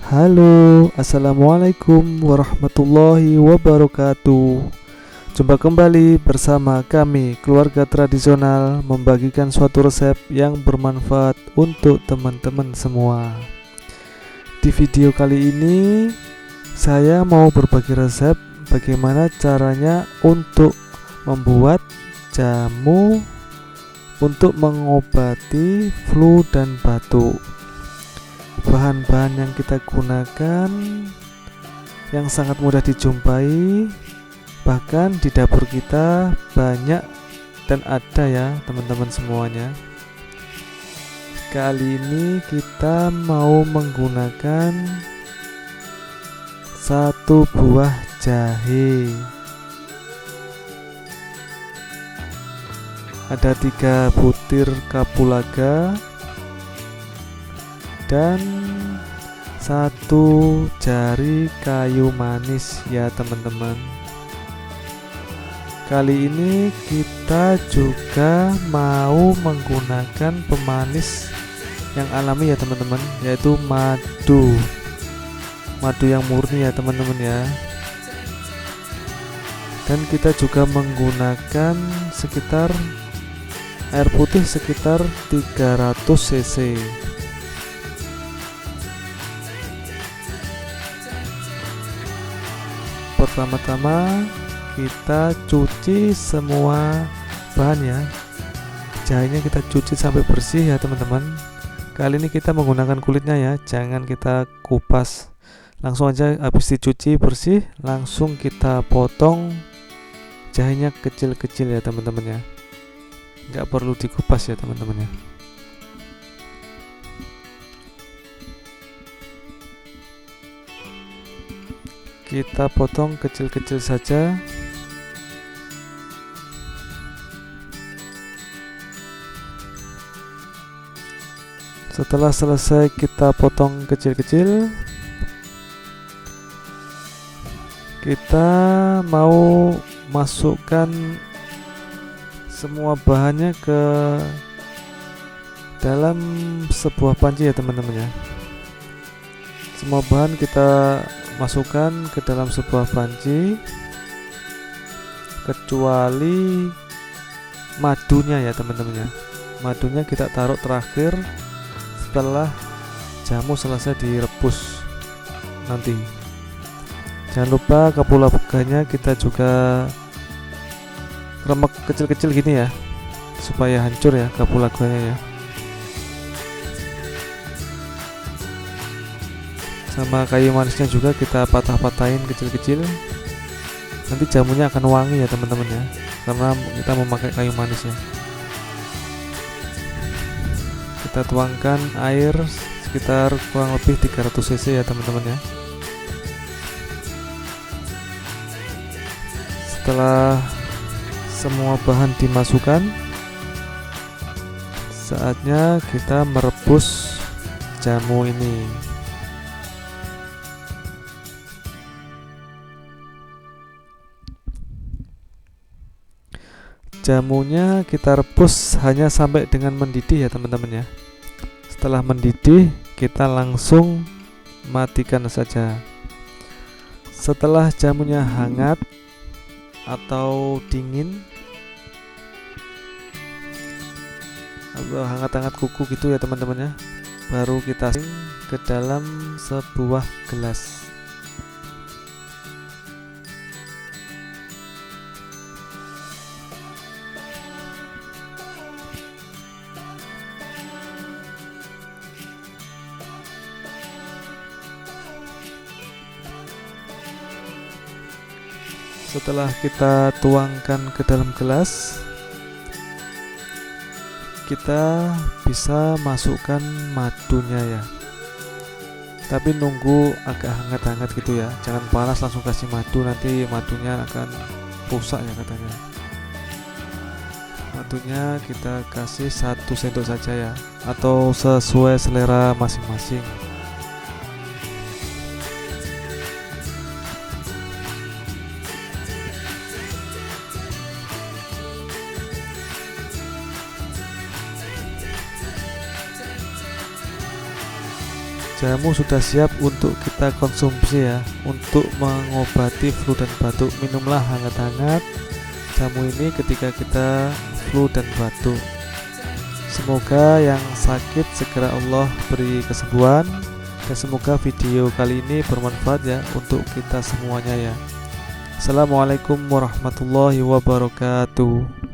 Halo, assalamualaikum warahmatullahi wabarakatuh. Jumpa kembali bersama kami, keluarga tradisional, membagikan suatu resep yang bermanfaat untuk teman-teman semua. Di video kali ini, saya mau berbagi resep bagaimana caranya untuk membuat jamu untuk mengobati flu dan batuk. Bahan-bahan yang kita gunakan yang sangat mudah dijumpai, bahkan di dapur kita banyak dan ada ya teman-teman semuanya. Kali ini kita mau menggunakan satu buah jahe. Ada 3 butir kapulaga dan 1 jari kayu manis ya teman-teman. Kali ini kita juga mau menggunakan pemanis yang alami ya teman-teman, yaitu madu yang murni ya teman-teman ya. Dan kita juga menggunakan sekitar air putih sekitar 300 cc. Pertama-tama kita cuci semua bahan ya. Jahenya kita cuci sampai bersih ya teman-teman. Kali ini kita menggunakan kulitnya ya, jangan kita kupas. Langsung aja habis dicuci bersih, langsung kita potong jahenya kecil-kecil ya teman-teman ya. Nggak perlu dikupas ya teman-teman ya. Kita potong kecil-kecil saja. Setelah selesai kita potong kecil-kecil, kita mau masukkan semua bahannya ke dalam sebuah panci ya teman-teman ya. Semua bahan kita masukkan ke dalam sebuah panci kecuali madunya ya teman-teman ya. Madunya kita taruh terakhir setelah jamu selesai direbus nanti. Jangan lupa kapulaganya kita juga remek kecil-kecil gini ya, supaya hancur ya kapulaganya ya. Sama kayu manisnya juga kita patah-patahin kecil-kecil. Nanti jamunya akan wangi ya teman-teman ya, karena kita memakai kayu manisnya. Kita tuangkan air sekitar kurang lebih 300 cc ya teman-teman ya. Setelah semua bahan dimasukkan, saatnya kita merebus jamu ini. Jamunya kita rebus hanya sampai dengan mendidih ya teman-teman ya. Setelah mendidih, kita langsung matikan saja. Setelah jamunya hangat atau dingin atau hangat-hangat kuku gitu ya teman-teman ya, baru kita ke dalam sebuah gelas. Setelah kita tuangkan ke dalam gelas, kita bisa masukkan madunya ya. Tapi nunggu agak hangat-hangat gitu ya, jangan panas langsung kasih madu, nanti madunya akan rusak ya katanya. Madunya kita kasih 1 sendok saja ya, atau sesuai selera masing-masing. Jamu sudah siap untuk kita konsumsi ya, untuk mengobati flu dan batuk. Minumlah hangat-hangat jamu ini ketika kita flu dan batuk. Semoga yang sakit segera Allah beri kesembuhan, dan semoga video kali ini bermanfaat ya untuk kita semuanya ya. Assalamualaikum warahmatullahi wabarakatuh.